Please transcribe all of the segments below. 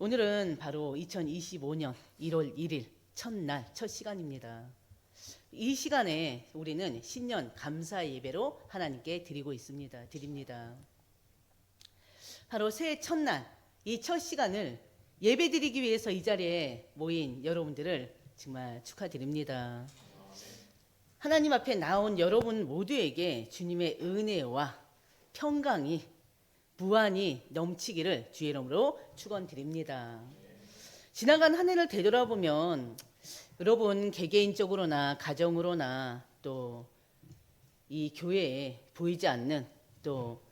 오늘은 바로 2025년 1월 1일 첫날, 첫 시간입니다. 이 시간에 우리는 신년 감사 예배로 하나님께 드립니다. 바로 새해 첫날, 이 첫 시간을 예배 드리기 위해서 이 자리에 모인 여러분들을 정말 축하드립니다. 하나님 앞에 나온 여러분 모두에게 주님의 은혜와 평강이 무한히 넘치기를 주의 이름으로 축원드립니다. 지나간 한 해를 되돌아보면 여러분 개개인적으로나 가정으로나 또 이 교회에 보이지 않는 또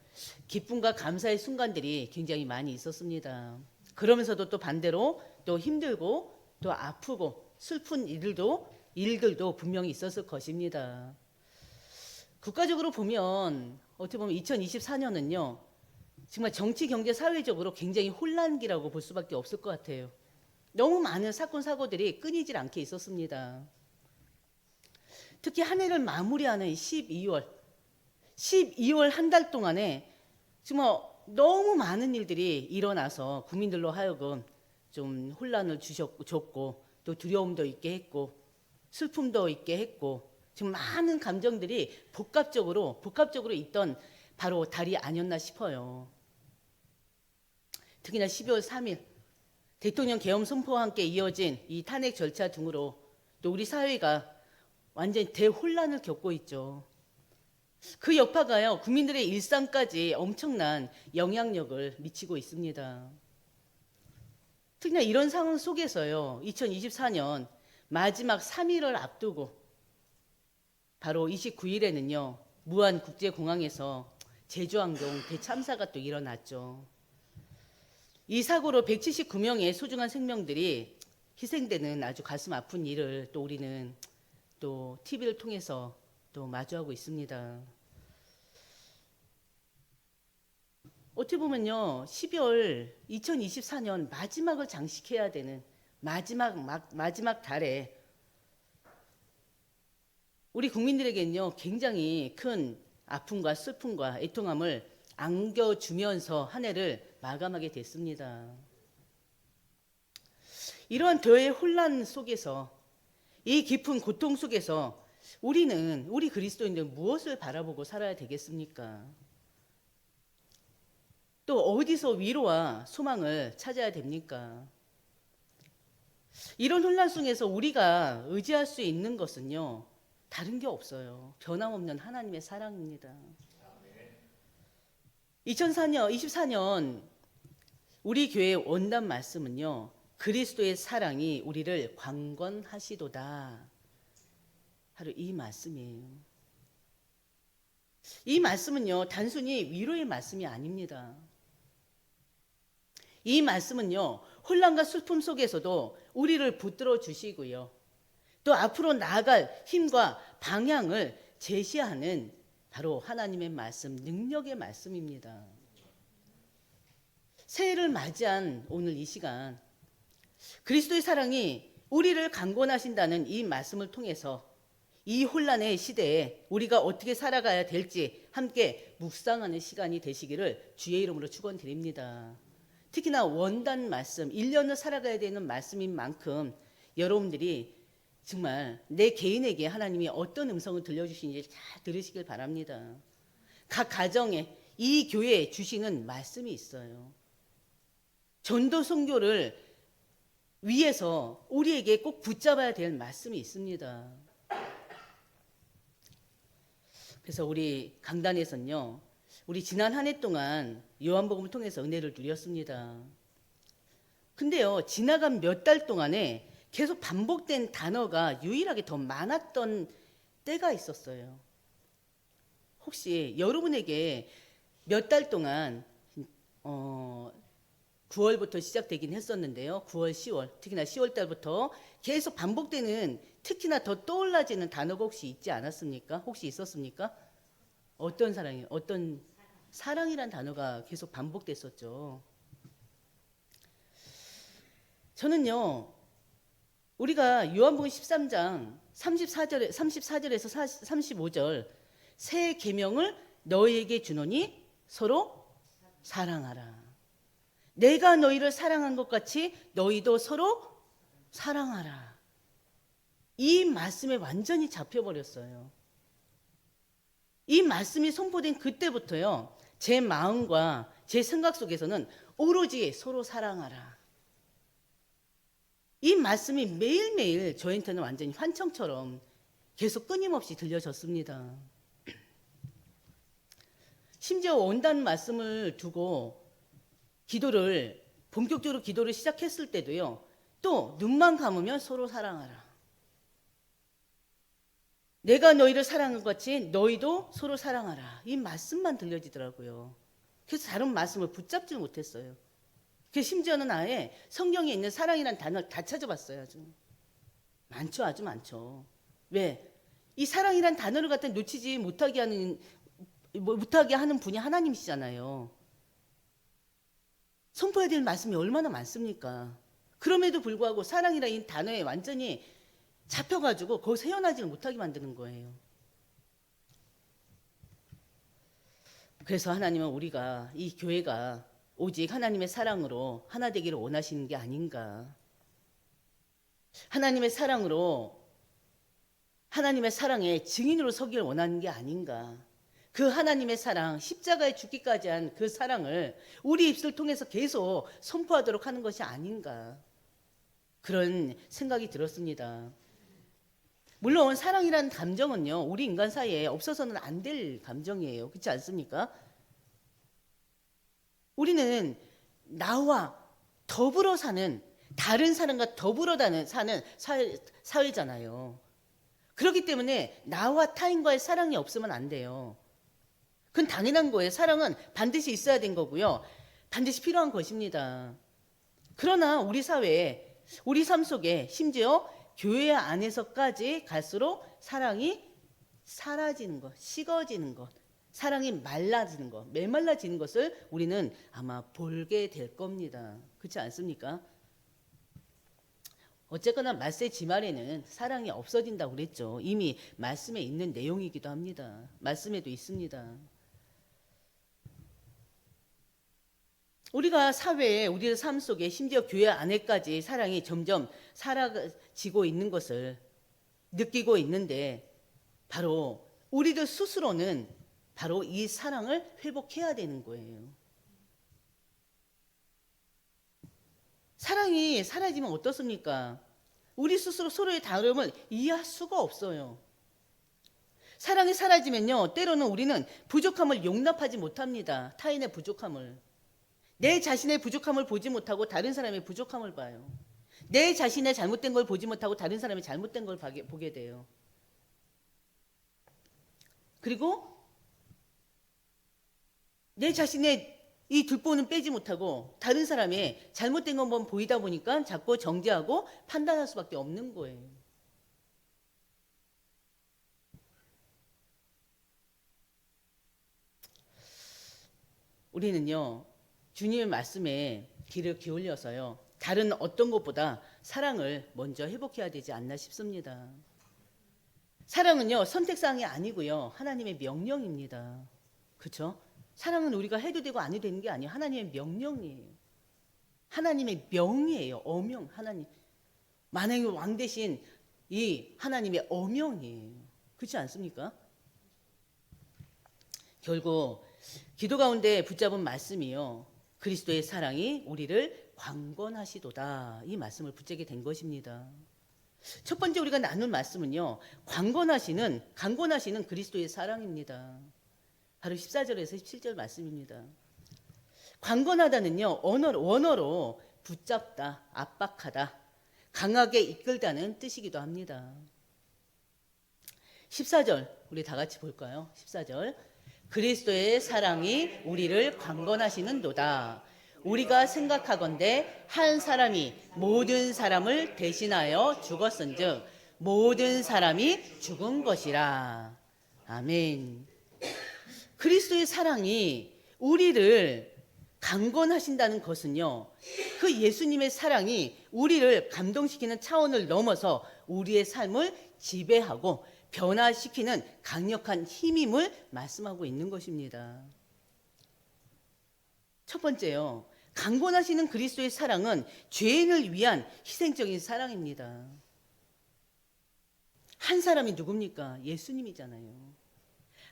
기쁨과 감사의 순간들이 굉장히 많이 있었습니다. 그러면서도 또 반대로 또 힘들고 또 아프고 슬픈 일들도 분명히 있었을 것입니다. 국가적으로 보면 어떻게 보면 2024년은요 정말 정치, 경제, 사회적으로 굉장히 혼란기라고 볼 수밖에 없을 것 같아요. 너무 많은 사건, 사고들이 끊이질 않게 있었습니다. 특히 한 해를 마무리하는 12월 한 달 동안에 정말 너무 많은 일들이 일어나서 국민들로 하여금 좀 혼란을 줬고 또 두려움도 있게 했고 슬픔도 있게 했고 지금 많은 감정들이 복합적으로 있던 바로 달이 아니었나 싶어요. 특히나 12월 3일 대통령 계엄 선포와 함께 이어진 이 탄핵 절차 등으로 또 우리 사회가 완전히 대혼란을 겪고 있죠. 그 여파가요 국민들의 일상까지 엄청난 영향력을 미치고 있습니다. 특히나 이런 상황 속에서요 2024년 마지막 3일을 앞두고 바로 29일에는요 무안국제공항에서 제주항공 대참사가 또 일어났죠. 이 사고로 179명의 소중한 생명들이 희생되는 아주 가슴 아픈 일을 또 우리는 또 TV를 통해서 또 마주하고 있습니다. 어떻게 보면요 12월 2024년 마지막을 장식해야 되는 마지막 달에 우리 국민들에게는요 굉장히 큰 아픔과 슬픔과 애통함을 안겨주면서 한 해를 마감하게 됐습니다. 이러한 대의 혼란 속에서 이 깊은 고통 속에서 우리 그리스도인들 무엇을 바라보고 살아야 되겠습니까? 또 어디서 위로와 소망을 찾아야 됩니까? 이런 혼란 속에서 우리가 의지할 수 있는 것은요 다른 게 없어요. 변함없는 하나님의 사랑입니다. 2024년 우리 교회 원단 말씀은요 그리스도의 사랑이 우리를 강권하시도다. 바로 이 말씀이에요. 이 말씀은요 단순히 위로의 말씀이 아닙니다. 이 말씀은요 혼란과 슬픔 속에서도 우리를 붙들어 주시고요 또 앞으로 나아갈 힘과 방향을 제시하는 바로 하나님의 말씀, 능력의 말씀입니다. 새해를 맞이한 오늘 이 시간 그리스도의 사랑이 우리를 강권하신다는 이 말씀을 통해서 이 혼란의 시대에 우리가 어떻게 살아가야 될지 함께 묵상하는 시간이 되시기를 주의 이름으로 축원드립니다. 특히나 원단 말씀, 1년을 살아가야 되는 말씀인 만큼 여러분들이 정말 내 개인에게 하나님이 어떤 음성을 들려주시는지 잘 들으시길 바랍니다. 각 가정에 이 교회에 주시는 말씀이 있어요. 전도 선교를 위해서 우리에게 꼭 붙잡아야 될 말씀이 있습니다. 그래서 우리 강단에서는요 우리 지난 한 해 동안 요한복음을 통해서 은혜를 누렸습니다. 근데요 지나간 몇 달 동안에 계속 반복된 단어가 유일하게 더 많았던 때가 있었어요. 혹시 여러분에게 몇 달 동안 9월부터 시작되긴 했었는데요. 9월, 10월, 특히나 10월 달부터 계속 반복되는 특히나 더 떠올라지는 단어가 혹시 있지 않았습니까? 혹시 있었습니까? 어떤 사랑이요? 어떤 사랑이란 단어가 계속 반복됐었죠. 저는요. 우리가 요한복음 13장 34절에서 35절 새 계명을 너희에게 주노니 서로 사랑하라. 내가 너희를 사랑한 것 같이 너희도 서로 사랑하라. 이 말씀에 완전히 잡혀버렸어요. 이 말씀이 선포된 그때부터요, 제 마음과 제 생각 속에서는 오로지 서로 사랑하라. 이 말씀이 매일매일 저한테는 완전히 환청처럼 계속 끊임없이 들려졌습니다. 심지어 원단 말씀을 두고 본격적으로 기도를 시작했을 때도요, 또 눈만 감으면 서로 사랑하라. 내가 너희를 사랑한 것 같이 너희도 서로 사랑하라. 이 말씀만 들려지더라고요. 그래서 다른 말씀을 붙잡지 못했어요. 그래서 심지어는 아예 성경에 있는 사랑이라는 단어를 다 찾아봤어요. 아주 많죠. 왜? 이 사랑이란 단어를 갖다 놓치지 못하게 하는 분이 하나님이시잖아요. 선포해야 될 말씀이 얼마나 많습니까? 그럼에도 불구하고 사랑이라는 이 단어에 완전히 잡혀가지고 거기서 헤어나지를 못하게 만드는 거예요. 그래서 하나님은 우리가, 이 교회가 오직 하나님의 사랑으로 하나 되기를 원하시는 게 아닌가. 하나님의 사랑으로, 하나님의 사랑의 증인으로 서기를 원하는 게 아닌가. 그 하나님의 사랑, 십자가에 죽기까지 한 그 사랑을 우리 입술을 통해서 계속 선포하도록 하는 것이 아닌가. 그런 생각이 들었습니다. 물론 사랑이라는 감정은요, 우리 인간 사이에 없어서는 안 될 감정이에요. 그렇지 않습니까? 우리는 나와 더불어 사는, 다른 사람과 더불어 사는 사회잖아요. 그렇기 때문에 나와 타인과의 사랑이 없으면 안 돼요. 그건 당연한 거예요. 사랑은 반드시 있어야 된 거고요. 반드시 필요한 것입니다. 그러나 우리 사회에, 우리 삶 속에, 심지어 교회 안에서까지 갈수록 사랑이 사라지는 것, 식어지는 것, 사랑이 말라지는 것, 메말라지는 것을 우리는 아마 보게 될 겁니다. 그렇지 않습니까? 어쨌거나 말세 지말에는 사랑이 없어진다고 그랬죠. 이미 말씀에 있는 내용이기도 합니다. 말씀에도 있습니다. 우리가 사회에, 우리의 삶 속에, 심지어 교회 안에까지 사랑이 점점 사라지고 있는 것을 느끼고 있는데, 바로 우리들 스스로는 바로 이 사랑을 회복해야 되는 거예요. 사랑이 사라지면 어떻습니까? 우리 스스로 서로의 다름을 이해할 수가 없어요. 사랑이 사라지면요, 때로는 우리는 부족함을 용납하지 못합니다. 타인의 부족함을. 내 자신의 부족함을 보지 못하고 다른 사람의 부족함을 봐요. 내 자신의 잘못된 걸 보지 못하고 다른 사람의 잘못된 걸 보게 돼요. 그리고 내 자신의 이 둘보는 빼지 못하고 다른 사람의 잘못된 것만 보이다 보니까 자꾸 정죄하고 판단할 수밖에 없는 거예요. 우리는요, 주님의 말씀에 귀를 기울여서요, 다른 어떤 것보다 사랑을 먼저 회복해야 되지 않나 싶습니다. 사랑은요, 선택사항이 아니고요, 하나님의 명령입니다. 그렇죠? 사랑은 우리가 해도 되고 안 해도 되는 게 아니에요. 하나님의 명령이에요. 하나님의 명이에요. 어명. 하나님 만왕의 왕 대신 이 하나님의 어명이에요. 그렇지 않습니까? 결국 기도 가운데 붙잡은 말씀이요, 그리스도의 사랑이 우리를 강권하시도다, 이 말씀을 붙잡게 된 것입니다. 첫 번째 우리가 나눈 말씀은요, 강권하시는 그리스도의 사랑입니다. 바로 14절에서 17절 말씀입니다. 강권하다는요, 원어로 붙잡다, 압박하다, 강하게 이끌다는 뜻이기도 합니다. 14절 우리 다 같이 볼까요? 14절, 그리스도의 사랑이 우리를 강권하시는도다. 우리가 생각하건대 한 사람이 모든 사람을 대신하여 죽었은즉 모든 사람이 죽은 것이라. 아멘. 그리스도의 사랑이 우리를 강권하신다는 것은요, 그 예수님의 사랑이 우리를 감동시키는 차원을 넘어서 우리의 삶을 지배하고 변화시키는 강력한 힘임을 말씀하고 있는 것입니다. 첫 번째요, 강권하시는 그리스도의 사랑은 죄인을 위한 희생적인 사랑입니다. 한 사람이 누굽니까? 예수님이잖아요.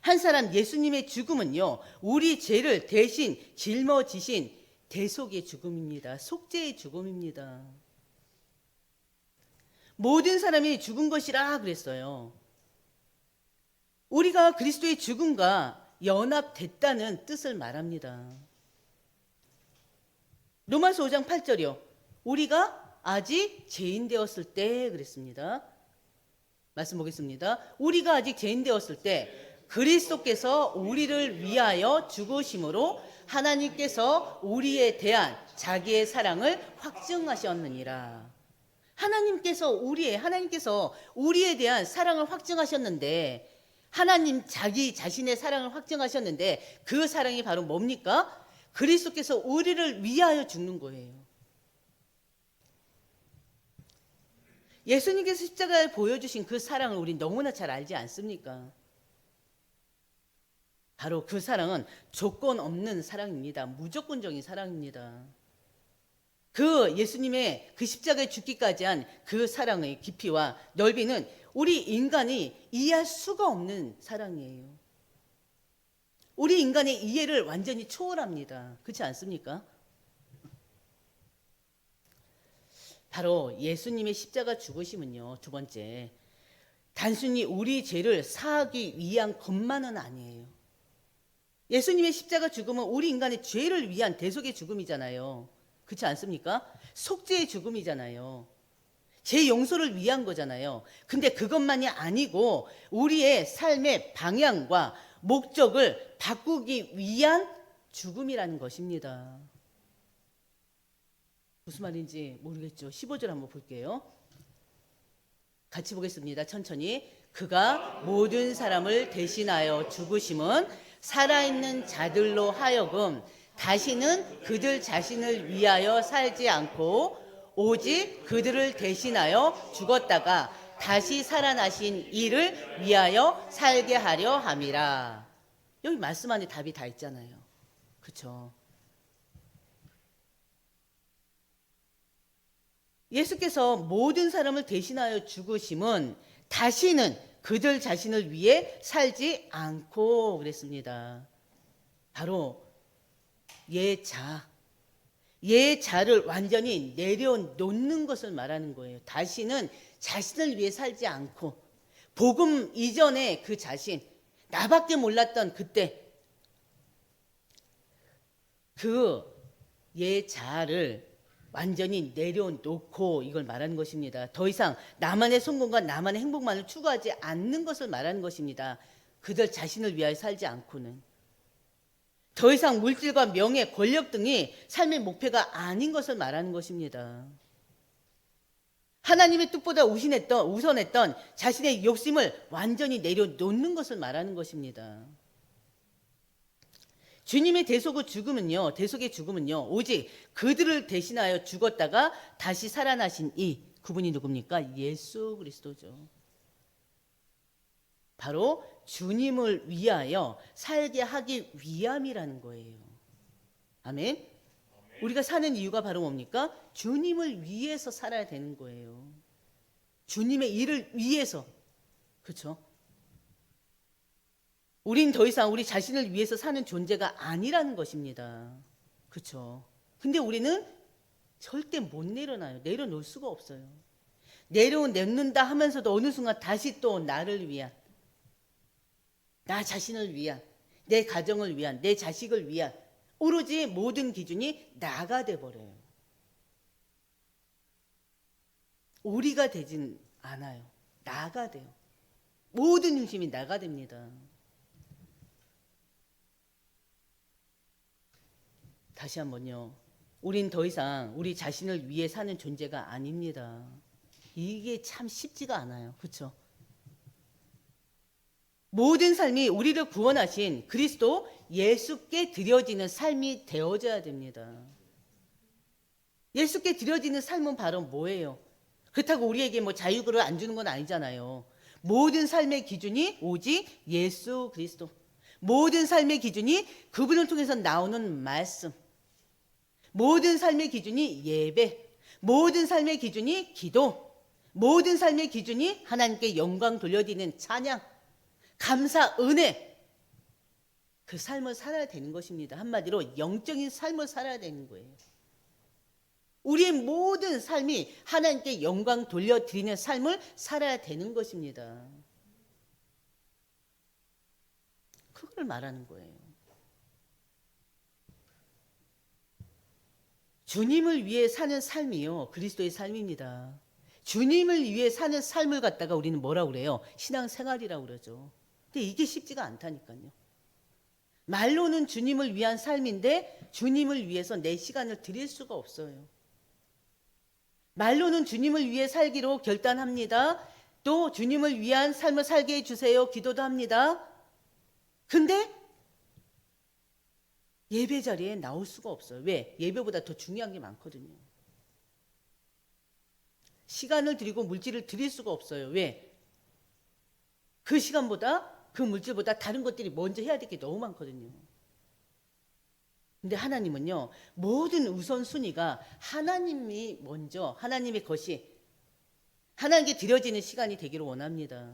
한 사람 예수님의 죽음은요, 우리 죄를 대신 짊어지신 대속의 죽음입니다. 속죄의 죽음입니다. 모든 사람이 죽은 것이라 그랬어요. 우리가 그리스도의 죽음과 연합됐다는 뜻을 말합니다. 로마서 5장 8절이요. 우리가 아직 죄인 되었을 때 그랬습니다. 말씀 보겠습니다. 우리가 아직 죄인 되었을 때 그리스도께서 우리를 위하여 죽으심으로 하나님께서 우리에 대한 자기의 사랑을 확증하셨느니라. 하나님께서 우리에 대한 사랑을 확증하셨는데, 하나님 자기 자신의 사랑을 확증하셨는데 그 사랑이 바로 뭡니까? 그리스도께서 우리를 위하여 죽는 거예요. 예수님께서 십자가에 보여주신 그 사랑을 우리 너무나 잘 알지 않습니까? 바로 그 사랑은 조건 없는 사랑입니다. 무조건적인 사랑입니다. 그 예수님의 그 십자가에 죽기까지 한 그 사랑의 깊이와 넓이는 우리 인간이 이해할 수가 없는 사랑이에요. 우리 인간의 이해를 완전히 초월합니다. 그렇지 않습니까? 바로 예수님의 십자가 죽으심은요, 두 번째, 단순히 우리 죄를 사하기 위한 것만은 아니에요. 예수님의 십자가 죽음은 우리 인간의 죄를 위한 대속의 죽음이잖아요. 그렇지 않습니까? 속죄의 죽음이잖아요. 제 용서를 위한 거잖아요. 근데 그것만이 아니고 우리의 삶의 방향과 목적을 바꾸기 위한 죽음이라는 것입니다. 무슨 말인지 모르겠죠. 15절 한번 볼게요. 같이 보겠습니다. 천천히. 그가 모든 사람을 대신하여 죽으심은 살아있는 자들로 하여금 다시는 그들 자신을 위하여 살지 않고 오직 그들을 대신하여 죽었다가 다시 살아나신 이를 위하여 살게 하려 함이라. 여기 말씀 안에 답이 다 있잖아요. 그렇죠? 예수께서 모든 사람을 대신하여 죽으심은 다시는 그들 자신을 위해 살지 않고 그랬습니다. 바로 예자를 완전히 내려놓는 것을 말하는 거예요. 다시는 자신을 위해 살지 않고 복음 이전에 그 자신, 나밖에 몰랐던 그때 그 예자를 완전히 내려놓고 이걸 말하는 것입니다. 더 이상 나만의 성공과 나만의 행복만을 추구하지 않는 것을 말하는 것입니다. 그들 자신을 위하여 살지 않고는. 더 이상 물질과 명예, 권력 등이 삶의 목표가 아닌 것을 말하는 것입니다. 하나님의 뜻보다 우선했던 자신의 욕심을 완전히 내려놓는 것을 말하는 것입니다. 주님의 대속의 죽음은요, 오직 그들을 대신하여 죽었다가 다시 살아나신 이 그분이 누굽니까? 예수 그리스도죠. 바로 주님을 위하여 살게 하기 위함이라는 거예요. 아멘. 우리가 사는 이유가 바로 뭡니까? 주님을 위해서 살아야 되는 거예요. 주님의 일을 위해서. 그렇죠? 우린 더 이상 우리 자신을 위해서 사는 존재가 아니라는 것입니다. 그렇죠? 근데 우리는 절대 못 내려놔요. 내려놓을 수가 없어요. 내려놓는다 하면서도 어느 순간 다시 또 나를 위한, 나 자신을 위한, 내 가정을 위한, 내 자식을 위한 오로지 모든 기준이 나가 돼버려요. 우리가 되진 않아요. 나가 돼요. 모든 중심이 나가 됩니다. 다시 한번요. 우린 더 이상 우리 자신을 위해 사는 존재가 아닙니다. 이게 참 쉽지가 않아요. 그렇죠? 모든 삶이 우리를 구원하신 그리스도 예수께 드려지는 삶이 되어져야 됩니다. 예수께 드려지는 삶은 바로 뭐예요? 그렇다고 우리에게 뭐 자유를 안 주는 건 아니잖아요. 모든 삶의 기준이 오직 예수 그리스도. 모든 삶의 기준이 그분을 통해서 나오는 말씀. 모든 삶의 기준이 예배, 모든 삶의 기준이 기도, 모든 삶의 기준이 하나님께 영광 돌려드리는 찬양, 감사, 은혜, 그 삶을 살아야 되는 것입니다. 한마디로 영적인 삶을 살아야 되는 거예요. 우리의 모든 삶이 하나님께 영광 돌려드리는 삶을 살아야 되는 것입니다. 그걸 말하는 거예요. 주님을 위해 사는 삶이요, 그리스도의 삶입니다. 주님을 위해 사는 삶을 갖다가 우리는 뭐라고 그래요? 신앙생활이라고 그러죠. 근데 이게 쉽지가 않다니까요. 말로는 주님을 위한 삶인데 주님을 위해서 내 시간을 드릴 수가 없어요. 말로는 주님을 위해 살기로 결단합니다. 또 주님을 위한 삶을 살게 해주세요. 기도도 합니다. 근데 예배 자리에 나올 수가 없어요. 왜? 예배보다 더 중요한 게 많거든요. 시간을 드리고 물질을 드릴 수가 없어요. 왜? 그 시간보다, 그 물질보다 다른 것들이 먼저 해야 될 게 너무 많거든요. 근데 하나님은요, 모든 우선순위가 하나님이 먼저, 하나님의 것이 하나님께 드려지는 시간이 되기를 원합니다.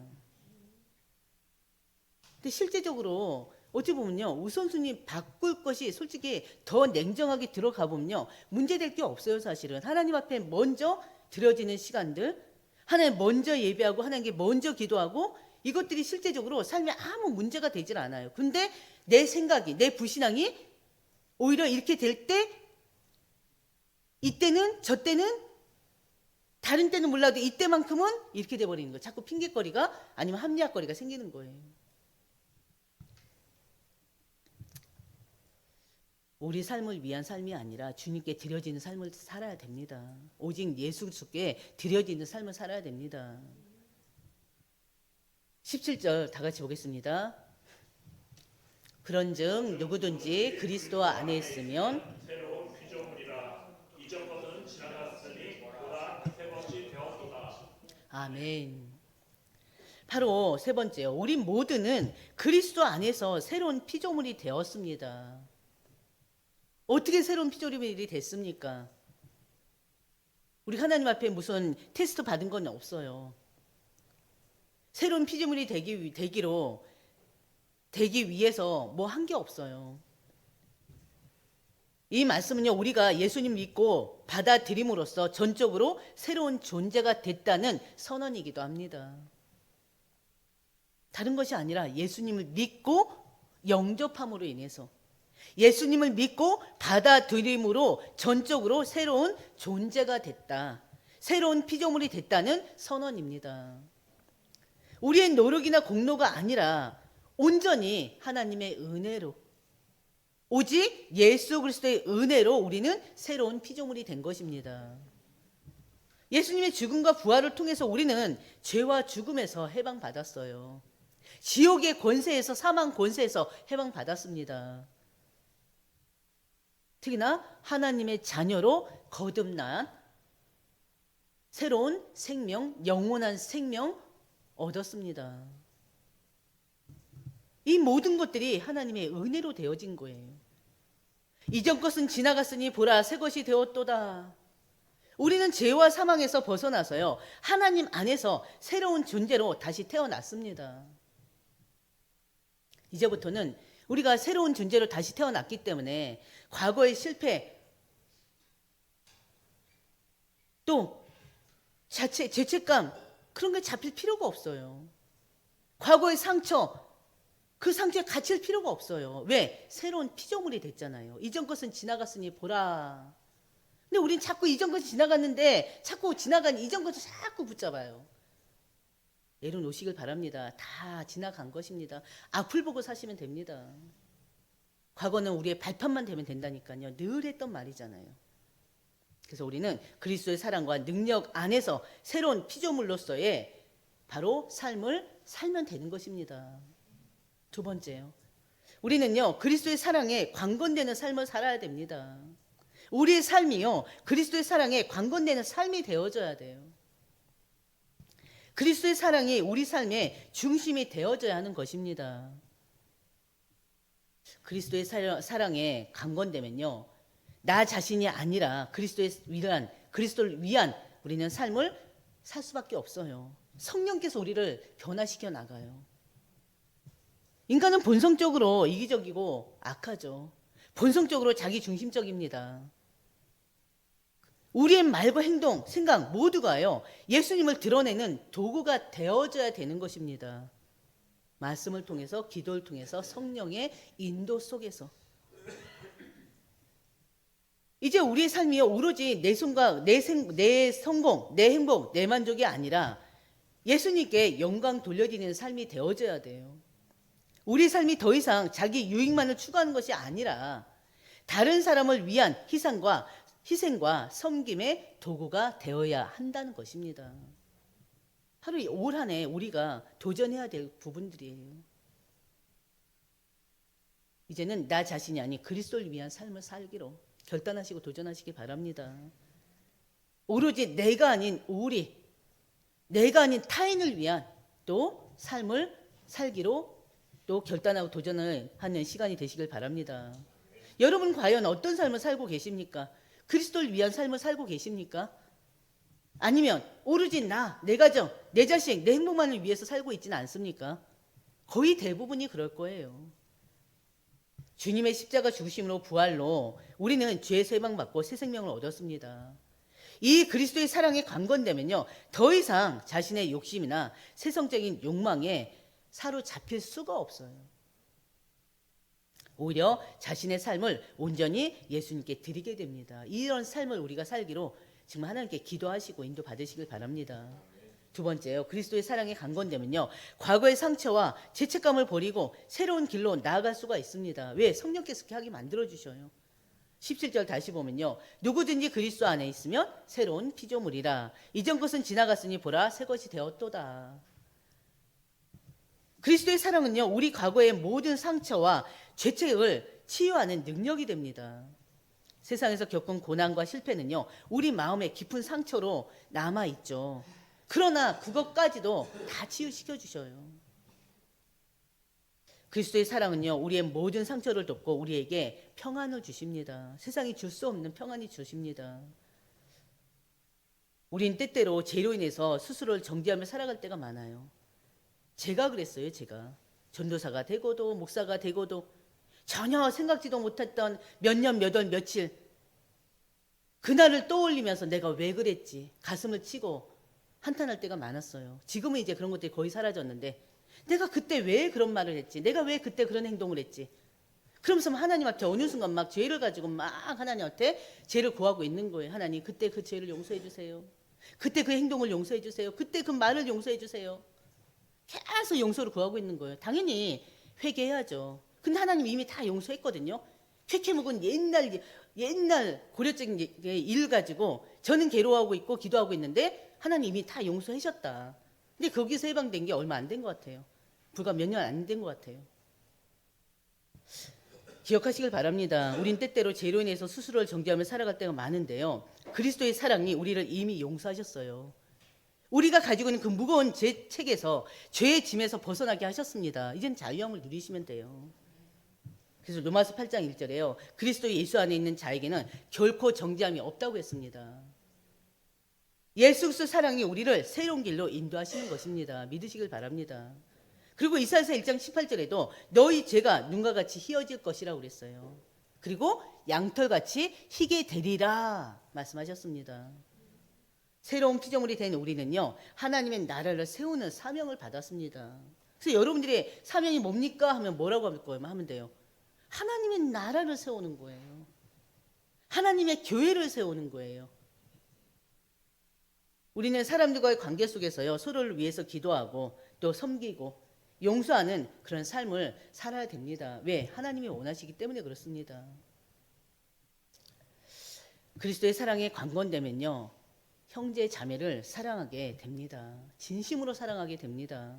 근데 실제적으로 어찌 보면요, 우선순위 바꿀 것이 솔직히 더 냉정하게 들어가 보면요, 문제될 게 없어요. 사실은 하나님 앞에 먼저 드려지는 시간들, 하나님 먼저 예배하고 하나님께 먼저 기도하고, 이것들이 실제적으로 삶에 아무 문제가 되질 않아요. 근데 내 생각이, 내 불신앙이 오히려 이렇게 될 때, 이때는, 저 때는, 다른 때는 몰라도 이때만큼은 이렇게 돼버리는 거예요. 자꾸 핑계거리가 아니면 합리화거리가 생기는 거예요. 우리 삶을 위한 삶이 아니라 주님께 드려지는 삶을 살아야 됩니다. 오직 예수께 드려지는 삶을 살아야 됩니다. 17절 다 같이 보겠습니다. 그런즉 누구든지 그리스도 안에 있으면 새로운 피조물이라 이전 것은 지나갔으니 보라 새 것이 되었도다. 아멘. 바로 세 번째요. 우리 모두는 그리스도 안에서 새로운 피조물이 되었습니다. 어떻게 새로운 피조물이 됐습니까? 우리 하나님 앞에 무슨 테스트 받은 건 없어요. 새로운 피조물이 되기 위해서 뭐 한 게 없어요. 이 말씀은요, 우리가 예수님 믿고 받아들임으로써 전적으로 새로운 존재가 됐다는 선언이기도 합니다. 다른 것이 아니라 예수님을 믿고 영접함으로 인해서, 예수님을 믿고 받아들임으로 전적으로 새로운 존재가 됐다, 새로운 피조물이 됐다는 선언입니다. 우리의 노력이나 공로가 아니라 온전히 하나님의 은혜로, 오직 예수 그리스도의 은혜로 우리는 새로운 피조물이 된 것입니다. 예수님의 죽음과 부활을 통해서 우리는 죄와 죽음에서 해방받았어요. 지옥의 권세에서, 사망 권세에서 해방받았습니다. 특히나 하나님의 자녀로 거듭난 새로운 생명, 영원한 생명 얻었습니다. 이 모든 것들이 하나님의 은혜로 되어진 거예요. 이전 것은 지나갔으니 보라 새 것이 되었도다. 우리는 죄와 사망에서 벗어나서요, 하나님 안에서 새로운 존재로 다시 태어났습니다. 이제부터는 우리가 새로운 존재로 다시 태어났기 때문에 과거의 실패, 또 죄책감, 그런 게 잡힐 필요가 없어요. 과거의 상처, 그 상처에 갇힐 필요가 없어요. 왜? 새로운 피조물이 됐잖아요. 이전 것은 지나갔으니 보라. 근데 우린 자꾸 이전 것이 지나갔는데 자꾸 지나간 이전 것을 자꾸 붙잡아요. 내려놓으시길 바랍니다. 다 지나간 것입니다. 악플 보고 사시면 됩니다. 과거는 우리의 발판만 되면 된다니까요. 늘 했던 말이잖아요. 그래서 우리는 그리스도의 사랑과 능력 안에서 새로운 피조물로서의 바로 삶을 살면 되는 것입니다. 두 번째요. 우리는요, 그리스도의 사랑에 관건되는 삶을 살아야 됩니다. 우리의 삶이요, 그리스도의 사랑에 관건되는 삶이 되어져야 돼요. 그리스도의 사랑이 우리 삶의 중심이 되어져야 하는 것입니다. 그리스도의 사랑에 관건되면요, 나 자신이 아니라 그리스도를 위한 우리는 삶을 살 수밖에 없어요. 성령께서 우리를 변화시켜 나가요. 인간은 본성적으로 이기적이고 악하죠. 본성적으로 자기 중심적입니다. 우리의 말과 행동, 생각 모두가요, 예수님을 드러내는 도구가 되어져야 되는 것입니다. 말씀을 통해서, 기도를 통해서, 성령의 인도 속에서. 이제 우리의 삶이요, 오로지 내 성공, 내 행복, 내 만족이 아니라 예수님께 영광 돌려드리는 삶이 되어져야 돼요. 우리 삶이 더 이상 자기 유익만을 추구하는 것이 아니라 다른 사람을 위한 희생과 섬김의 도구가 되어야 한다는 것입니다. 하루 올 한 해 우리가 도전해야 될 부분들이에요. 이제는 나 자신이 아닌 그리스도를 위한 삶을 살기로 결단하시고 도전하시기 바랍니다. 오로지 내가 아닌 내가 아닌 타인을 위한 또 삶을 살기로 또 결단하고 도전을 하는 시간이 되시길 바랍니다. 여러분 과연 어떤 삶을 살고 계십니까? 그리스도를 위한 삶을 살고 계십니까? 아니면 오로지 내 가정, 내 자식, 내 행복만을 위해서 살고 있지는 않습니까? 거의 대부분이 그럴 거예요. 주님의 십자가 죽으심으로 부활로 우리는 죄에서 해방받고 새 생명을 얻었습니다. 이 그리스도의 사랑에 강건되면요, 더 이상 자신의 욕심이나 세상적인 욕망에 사로잡힐 수가 없어요. 오히려 자신의 삶을 온전히 예수님께 드리게 됩니다. 이런 삶을 우리가 살기로 정말 하나님께 기도하시고 인도받으시길 바랍니다. 두 번째요, 그리스도의 사랑에 강건되면요, 과거의 상처와 죄책감을 버리고 새로운 길로 나아갈 수가 있습니다. 왜? 성령께서 그렇게 하게 만들어주셔요. 17절 다시 보면요, 누구든지 그리스도 안에 있으면 새로운 피조물이라. 이전 것은 지나갔으니 보라 새 것이 되었도다. 그리스도의 사랑은요, 우리 과거의 모든 상처와 죄책을 치유하는 능력이 됩니다. 세상에서 겪은 고난과 실패는요, 우리 마음의 깊은 상처로 남아있죠. 그러나 그것까지도 다 치유시켜 주셔요. 그리스도의 사랑은요, 우리의 모든 상처를 덮고 우리에게 평안을 주십니다. 세상이 줄 수 없는 평안이 주십니다. 우린 때때로 죄로 인해서 스스로를 정죄하며 살아갈 때가 많아요. 제가 그랬어요. 제가 전도사가 되고도 목사가 되고도 전혀 생각지도 못했던 몇 년, 몇 월, 며칠 그날을 떠올리면서 내가 왜 그랬지 가슴을 치고 한탄할 때가 많았어요. 지금은 이제 그런 것들이 거의 사라졌는데 내가 그때 왜 그런 말을 했지, 내가 왜 그때 그런 행동을 했지, 그러면서 하나님한테 어느 순간 막 죄를 가지고 막 하나님한테 죄를 구하고 있는 거예요. 하나님, 그때 그 죄를 용서해 주세요. 그때 그 행동을 용서해 주세요. 그때 그 말을 용서해 주세요. 계속 용서를 구하고 있는 거예요. 당연히 회개해야죠. 근데 하나님 이미 다 용서했거든요. 쾌쾌 묵은 옛날 고려적인 일 가지고 저는 괴로워하고 있고 기도하고 있는데 하나님 이미 다 용서하셨다. 근데 거기서 해방된 게 얼마 안 된 것 같아요. 불과 몇 년 안 된 것 같아요. 기억하시길 바랍니다. 우린 때때로 죄로 인해서 스스로를 정죄하며 살아갈 때가 많은데요, 그리스도의 사랑이 우리를 이미 용서하셨어요. 우리가 가지고 있는 그 무거운 죄 책에서, 죄의 짐에서 벗어나게 하셨습니다. 이젠 자유함을 누리시면 돼요. 그래서 로마서 8장 1절에요. 그리스도 예수 안에 있는 자에게는 결코 정죄함이 없다고 했습니다. 예수 그리스도 사랑이 우리를 새로운 길로 인도하시는 것입니다. 믿으시길 바랍니다. 그리고 이사야서 1장 18절에도 너희 죄가 눈과 같이 희어질 것이라고 그랬어요. 그리고 양털같이 희게 되리라 말씀하셨습니다. 새로운 피조물이 된 우리는요, 하나님의 나라를 세우는 사명을 받았습니다. 그래서 여러분들의 사명이 뭡니까? 하면 뭐라고 하면 돼요? 하나님의 나라를 세우는 거예요. 하나님의 교회를 세우는 거예요. 우리는 사람들과의 관계 속에서요, 서로를 위해서 기도하고 또 섬기고 용서하는 그런 삶을 살아야 됩니다. 왜? 하나님이 원하시기 때문에 그렇습니다. 그리스도의 사랑에 강건되면요, 형제 자매를 사랑하게 됩니다. 진심으로 사랑하게 됩니다.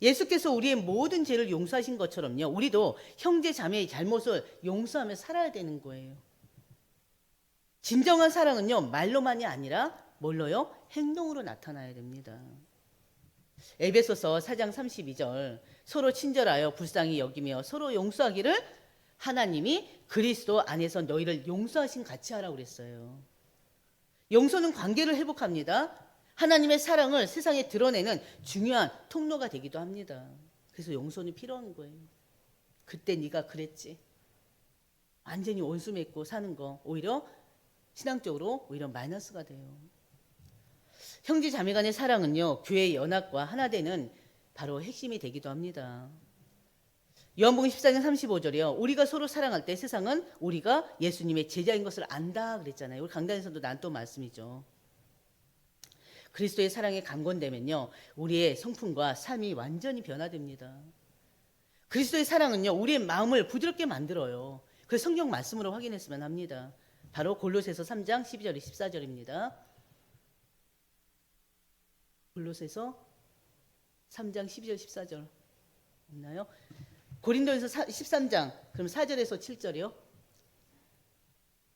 예수께서 우리의 모든 죄를 용서하신 것처럼요, 우리도 형제 자매의 잘못을 용서하며 살아야 되는 거예요. 진정한 사랑은요, 말로만이 아니라 뭘로요? 행동으로 나타나야 됩니다. 에베소서 4장 32절, 서로 친절하여 불쌍히 여기며 서로 용서하기를 하나님이 그리스도 안에서 너희를 용서하신 같이 하라고 그랬어요. 용서는 관계를 회복합니다. 하나님의 사랑을 세상에 드러내는 중요한 통로가 되기도 합니다. 그래서 용서는 필요한 거예요. 그때 네가 그랬지. 완전히 원수 맺고 사는 거 오히려 신앙적으로 오히려 마이너스가 돼요. 형제 자매 간의 사랑은요, 교회의 연합과 하나 되는 바로 핵심이 되기도 합니다. 요한복음 14장 35절이요. 우리가 서로 사랑할 때 세상은 우리가 예수님의 제자인 것을 안다 그랬잖아요. 우리 강단에서도 난또 말씀이죠. 그리스도의 사랑에 강권되면요, 우리의 성품과 삶이 완전히 변화됩니다. 그리스도의 사랑은요, 우리의 마음을 부드럽게 만들어요. 그래서 성경 말씀으로 확인했으면 합니다. 바로 골로새서 3장 12절 14절입니다. 골로새서 3장 12절 14절 있나요? 고린도전서 13장 그럼 4절에서 7절이요.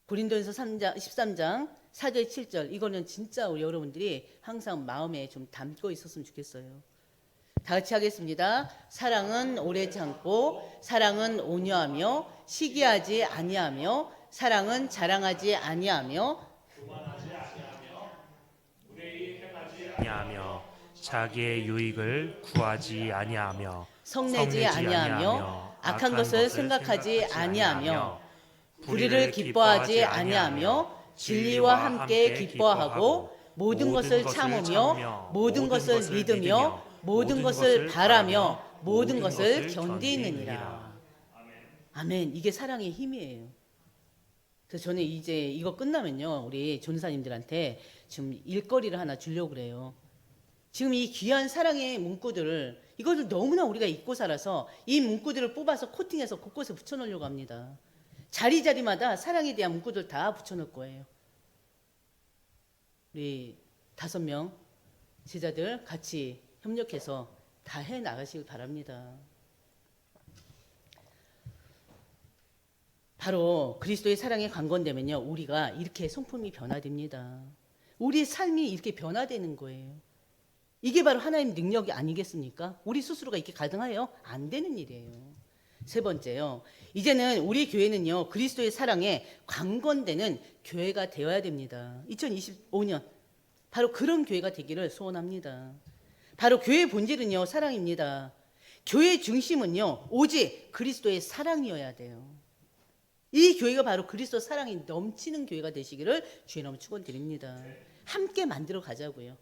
고린도전서 13장 4절 7절 이거는 진짜 우리 여러분들이 항상 마음에 좀 담고 있었으면 좋겠어요. 다 같이 하겠습니다. 사랑은 오래 참고 사랑은 온유하며 시기하지 아니하며 사랑은 자랑하지 아니하며 아니하며 자기의 유익을 구하지 아니하며 성내지 아니하며 악한 것을 생각하지 아니하며 불의를 기뻐하지 아니하며 진리와 함께 기뻐하고 모든 것을 참으며 모든 것을 믿으며 모든 것을 바라며 모든 것을 견디느니라. 아멘. 이게 사랑의 힘이에요. 그래서 저는 이제 이거 끝나면요, 우리 전사님들한테 지금 일거리를 하나 주려고 그래요. 지금 이 귀한 사랑의 문구들을 이것을 너무나 우리가 잊고 살아서 이 문구들을 뽑아서 코팅해서 곳곳에 붙여놓으려고 합니다. 자리자리마다 사랑에 대한 문구들 다 붙여놓을 거예요. 우리 5명 제자들 같이 협력해서 다 해나가시길 바랍니다. 바로 그리스도의 사랑에 강건되면요, 우리가 이렇게 성품이 변화됩니다. 우리의 삶이 이렇게 변화되는 거예요. 이게 바로 하나님의 능력이 아니겠습니까? 우리 스스로가 이렇게 가능해요? 안 되는 일이에요. 세 번째요. 이제는 우리 교회는요, 그리스도의 사랑에 강건되는 교회가 되어야 됩니다. 2025년 바로 그런 교회가 되기를 소원합니다. 바로 교회의 본질은요, 사랑입니다. 교회의 중심은요, 오직 그리스도의 사랑이어야 돼요. 이 교회가 바로 그리스도 사랑이 넘치는 교회가 되시기를 주의 이름으로 축원드립니다. 함께 만들어 가자고요.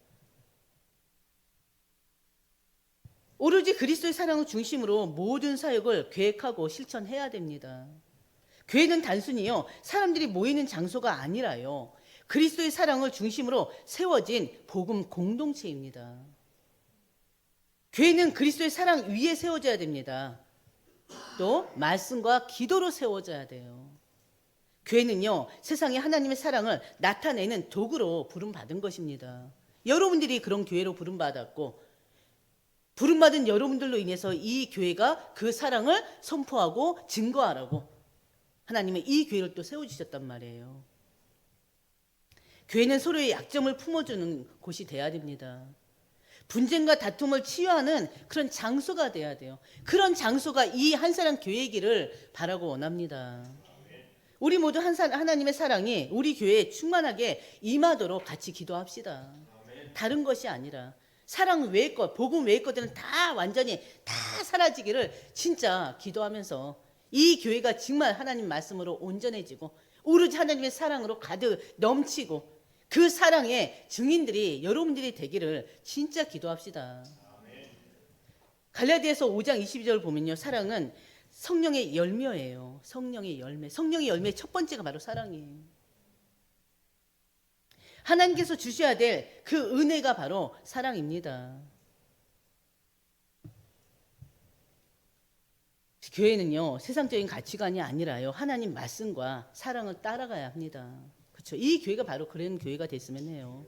오로지 그리스도의 사랑을 중심으로 모든 사역을 계획하고 실천해야 됩니다. 교회는 단순히요, 사람들이 모이는 장소가 아니라요, 그리스도의 사랑을 중심으로 세워진 복음 공동체입니다. 교회는 그리스도의 사랑 위에 세워져야 됩니다. 또 말씀과 기도로 세워져야 돼요. 교회는요, 세상에 하나님의 사랑을 나타내는 도구로 부름받은 것입니다. 여러분들이 그런 교회로 부름받았고, 부름받은 여러분들로 인해서 이 교회가 그 사랑을 선포하고 증거하라고 하나님은 이 교회를 또 세워주셨단 말이에요. 교회는 서로의 약점을 품어주는 곳이 돼야 됩니다. 분쟁과 다툼을 치유하는 그런 장소가 돼야 돼요. 그런 장소가 이 한사랑 교회이기를 바라고 원합니다. 우리 모두 하나님의 사랑이 우리 교회에 충만하게 임하도록 같이 기도합시다. 다른 것이 아니라 사랑 외의 것, 복음 외의 것들은 다 완전히 다 사라지기를 진짜 기도하면서 이 교회가 정말 하나님 말씀으로 온전해지고 오로지 하나님의 사랑으로 가득 넘치고 그 사랑의 증인들이 여러분들이 되기를 진짜 기도합시다. 갈라디아서 5장 22절 보면요, 사랑은 성령의 열매예요. 성령의 열매. 성령의 열매의 첫 번째가 바로 사랑이에요. 하나님께서 주셔야 될 그 은혜가 바로 사랑입니다. 교회는요, 세상적인 가치관이 아니라요, 하나님 말씀과 사랑을 따라가야 합니다. 그렇죠? 이 교회가 바로 그런 교회가 됐으면 해요.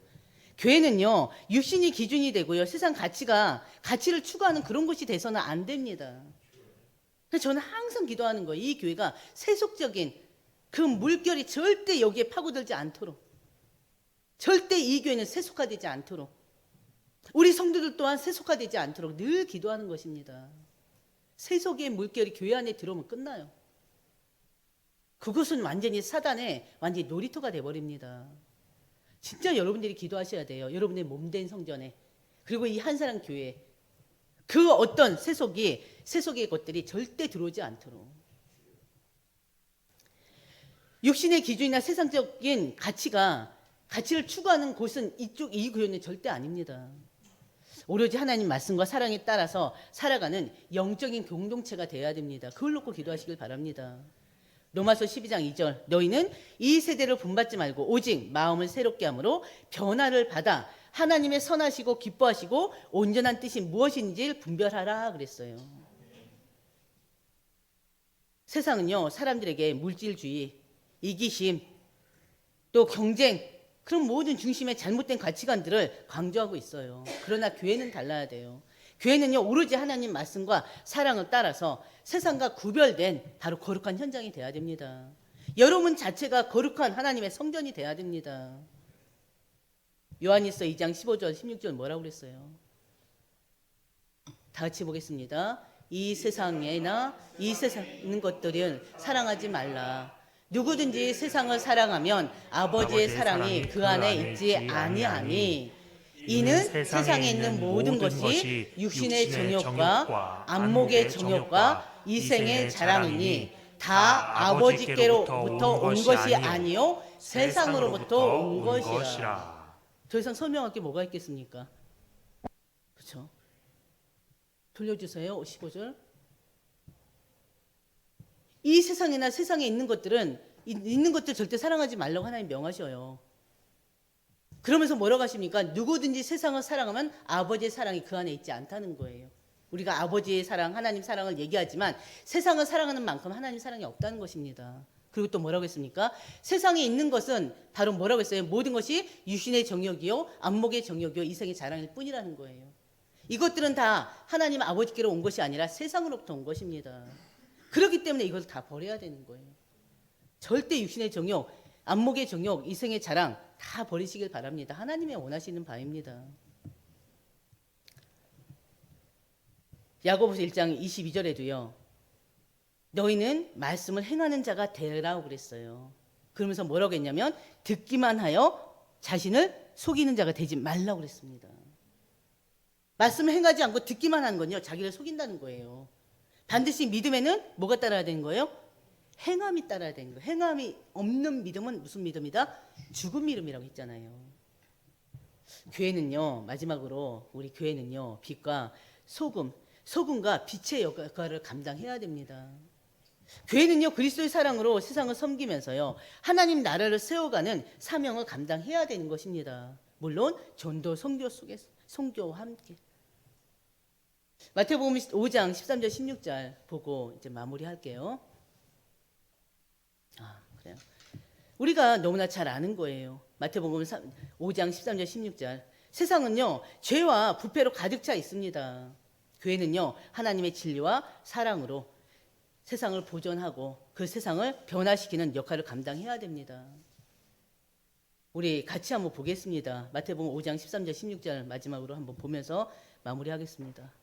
교회는요, 육신이 기준이 되고요, 세상 가치를 추구하는 그런 곳이 돼서는 안 됩니다. 그래서 저는 항상 기도하는 거예요. 이 교회가 세속적인 그 물결이 절대 여기에 파고들지 않도록, 절대 이 교회는 세속화되지 않도록, 우리 성도들 또한 세속화되지 않도록 늘 기도하는 것입니다. 세속의 물결이 교회 안에 들어오면 끝나요. 그것은 완전히 사단의 완전히 놀이터가 돼버립니다. 진짜 여러분들이 기도하셔야 돼요. 여러분의 몸된 성전에, 그리고 이 한사랑 교회, 그 어떤 세속의 것들이 절대 들어오지 않도록. 육신의 기준이나 세상적인 가치를 추구하는 곳은 이 교회는 절대 아닙니다. 오로지 하나님 말씀과 사랑에 따라서 살아가는 영적인 공동체가 되어야 됩니다. 그걸 놓고 기도하시길 바랍니다. 로마서 12장 2절, 너희는 이 세대를 본받지 말고 오직 마음을 새롭게 함으로 변화를 받아 하나님의 선하시고 기뻐하시고 온전한 뜻이 무엇인지 분별하라 그랬어요. 세상은요, 사람들에게 물질주의, 이기심, 또 경쟁, 그런 모든 중심의 잘못된 가치관들을 강조하고 있어요. 그러나 교회는 달라야 돼요. 교회는요, 오로지 하나님 말씀과 사랑을 따라서 세상과 구별된 바로 거룩한 현장이 돼야 됩니다. 여러분 자체가 거룩한 하나님의 성전이 돼야 됩니다. 요한일서 2장 15절 16절 뭐라고 그랬어요? 다 같이 보겠습니다. 이 세상에나 이 세상에 있는 것들은 사랑하지 말라. 누구든지 세상을 사랑하면 아버지의 사랑이 그 안에 있지 아니하니 이는 세상에 있는 모든 것이 육신의 정욕과 안목의 정욕과 이생의 자랑이니 다 아버지께로부터 온 것이 아니요 세상으로부터 온 것이라. 더 이상 설명할 게 뭐가 있겠습니까? 그렇죠? 돌려주세요. 15절. 이 세상이나 세상에 있는 것들 절대 사랑하지 말라고 하나님 명하셔요. 그러면서 뭐라고 하십니까? 누구든지 세상을 사랑하면 아버지의 사랑이 그 안에 있지 않다는 거예요. 우리가 아버지의 사랑, 하나님 사랑을 얘기하지만 세상을 사랑하는 만큼 하나님 사랑이 없다는 것입니다. 그리고 또 뭐라고 했습니까? 세상에 있는 것은 바로 뭐라고 했어요? 모든 것이 육신의 정욕이요, 안목의 정욕이요, 이생의 자랑일 뿐이라는 거예요. 이것들은 다 하나님 아버지께로 온 것이 아니라 세상으로부터 온 것입니다. 그렇기 때문에 이것을 다 버려야 되는 거예요. 절대 육신의 정욕, 안목의 정욕, 이생의 자랑 다 버리시길 바랍니다. 하나님의 원하시는 바입니다. 야고보서 1장 22절에도요. 너희는 말씀을 행하는 자가 되라고 그랬어요. 그러면서 뭐라고 했냐면 듣기만 하여 자신을 속이는 자가 되지 말라고 그랬습니다. 말씀을 행하지 않고 듣기만 하는 건요. 자기를 속인다는 거예요. 반드시 믿음에는 뭐가 따라야 되는 거예요? 행함이 따라야 되는 거예요. 행함이 없는 믿음은 무슨 믿음이다? 죽은 믿음이라고 했잖아요. 교회는요, 마지막으로 우리 교회는요, 빛과 소금과 빛의 역할을 감당해야 됩니다. 교회는요, 그리스도의 사랑으로 세상을 섬기면서요, 하나님 나라를 세워가는 사명을 감당해야 되는 것입니다. 물론 전도, 선교와 함께. 마태복음 5장 13절 16절 보고 이제 마무리할게요. 그래요. 우리가 너무나 잘 아는 거예요. 마태복음 5장 13절 16절. 세상은요, 죄와 부패로 가득 차 있습니다. 교회는요, 하나님의 진리와 사랑으로 세상을 보존하고 그 세상을 변화시키는 역할을 감당해야 됩니다. 우리 같이 한번 보겠습니다. 마태복음 5장 13절 16절 마지막으로 한번 보면서 마무리하겠습니다.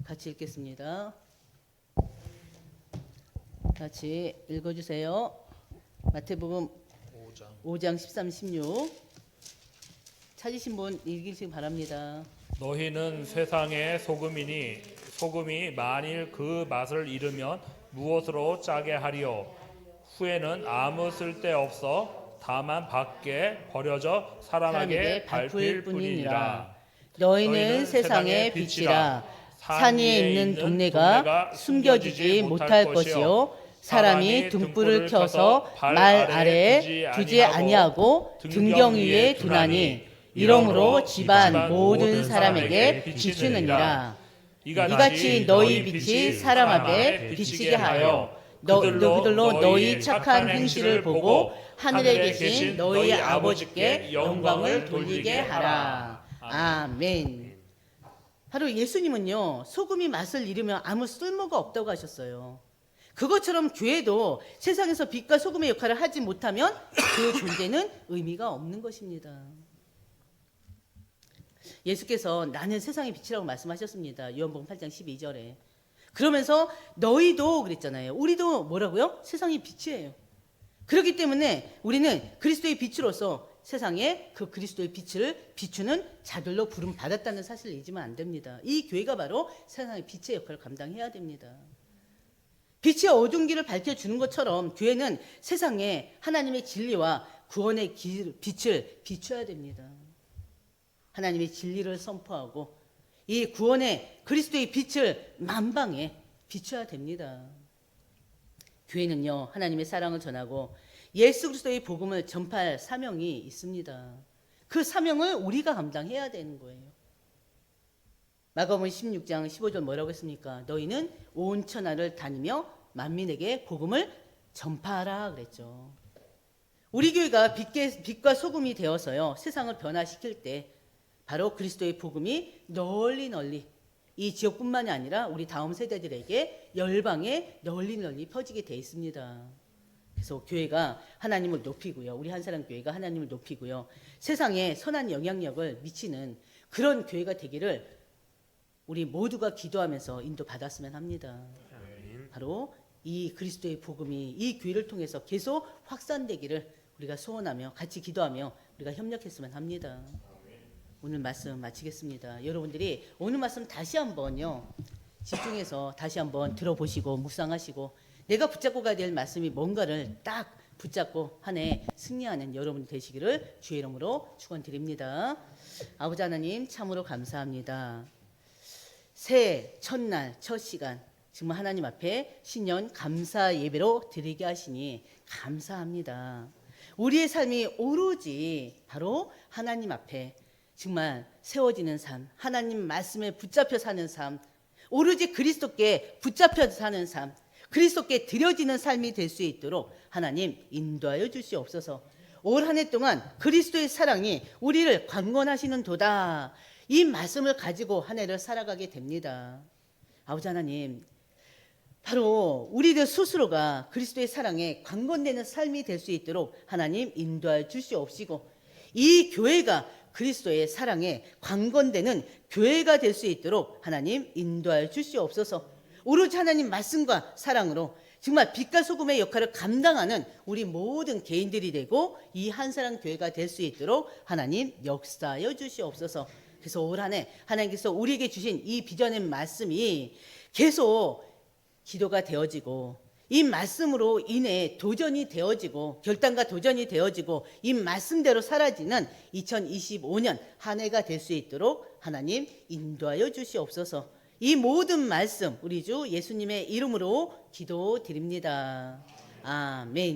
같이 읽겠습니다. 같이 읽어주세요. 마태복음 5장 13, 16 찾으신 분 읽으시기 바랍니다. 너희는 세상의 소금이니 소금이 만일 그 맛을 잃으면 무엇으로 짜게 하리요? 후에는 아무 쓸데 없어 다만 밖에 버려져 사람에게 밟힐 뿐이니라. 너희는 세상의 빛이라. 산 위에 있는 동네가 숨겨지지 못할 것이요 사람이 등불을 켜서 말 아래에 두지 아니하고 등경 위에 두나니 이러므로 집안 모든 사람에게 비추느니라. 이같이 너희 빛이 사람 앞에 비치게 하여 그들로 너희 착한 행실을 보고 하늘에 계신 너희 아버지께 영광을 돌리게 하라. 아멘. 바로 예수님은요, 소금이 맛을 잃으면 아무 쓸모가 없다고 하셨어요. 그것처럼 교회도 세상에서 빛과 소금의 역할을 하지 못하면 그 존재는 의미가 없는 것입니다. 예수께서 나는 세상의 빛이라고 말씀하셨습니다. 요한복음 8장 12절에. 그러면서 너희도 그랬잖아요. 우리도 뭐라고요? 세상의 빛이에요. 그렇기 때문에 우리는 그리스도의 빛으로서 세상에 그 그리스도의 빛을 비추는 자들로 부름 받았다는 사실을 잊으면 안 됩니다. 이 교회가 바로 세상의 빛의 역할을 감당해야 됩니다. 빛의 어두운 길을 밝혀주는 것처럼 교회는 세상에 하나님의 진리와 구원의 빛을 비춰야 됩니다. 하나님의 진리를 선포하고 이 구원의 그리스도의 빛을 만방에 비춰야 됩니다. 교회는요, 하나님의 사랑을 전하고 예수 그리스도의 복음을 전파할 사명이 있습니다. 그 사명을 우리가 감당해야 되는 거예요. 마가복음 16장 15절 뭐라고 했습니까? 너희는 온 천하를 다니며 만민에게 복음을 전파하라 그랬죠. 우리 교회가 빛과 소금이 되어서요, 세상을 변화시킬 때 바로 그리스도의 복음이 널리 이 지역뿐만이 아니라 우리 다음 세대들에게 열방에 널리 퍼지게 돼 있습니다. 그래서 교회가 하나님을 높이고요, 우리 한사람교회가 하나님을 높이고요, 세상에 선한 영향력을 미치는 그런 교회가 되기를 우리 모두가 기도하면서 인도받았으면 합니다. 바로 이 그리스도의 복음이 이 교회를 통해서 계속 확산되기를 우리가 소원하며 같이 기도하며 우리가 협력했으면 합니다. 오늘 말씀 마치겠습니다. 여러분들이 오늘 말씀 다시 한번요, 집중해서 다시 한번 들어보시고 묵상하시고 내가 붙잡고 가야 될 말씀이 뭔가를 딱 붙잡고 한 해 승리하는 여러분 되시기를 주의 이름으로 축원드립니다. 아버지 하나님 참으로 감사합니다. 새해 첫날 첫 시간 정말 하나님 앞에 신년 감사 예배로 드리게 하시니 감사합니다. 우리의 삶이 오로지 바로 하나님 앞에 정말 세워지는 삶, 하나님 말씀에 붙잡혀 사는 삶, 오로지 그리스도께 붙잡혀 사는 삶, 그리스도께 드려지는 삶이 될 수 있도록 하나님 인도하여 주시옵소서. 올 한 해 동안 그리스도의 사랑이 우리를 강권하시는 도다, 이 말씀을 가지고 한 해를 살아가게 됩니다. 아버지 하나님, 바로 우리들 스스로가 그리스도의 사랑에 강권되는 삶이 될 수 있도록 하나님 인도하여 주시옵시고, 이 교회가 그리스도의 사랑에 강권되는 교회가 될 수 있도록 하나님 인도하여 주시옵소서. 오로지 하나님 말씀과 사랑으로 정말 빛과 소금의 역할을 감당하는 우리 모든 개인들이 되고 이 한사랑 교회가 될 수 있도록 하나님 역사하여 주시옵소서. 그래서 올 한 해 하나님께서 우리에게 주신 이 비전의 말씀이 계속 기도가 되어지고 이 말씀으로 인해 도전이 되어지고 결단과 도전이 되어지고 이 말씀대로 사라지는 2025년 한 해가 될 수 있도록 하나님 인도하여 주시옵소서. 이 모든 말씀 우리 주 예수님의 이름으로 기도드립니다. 아멘.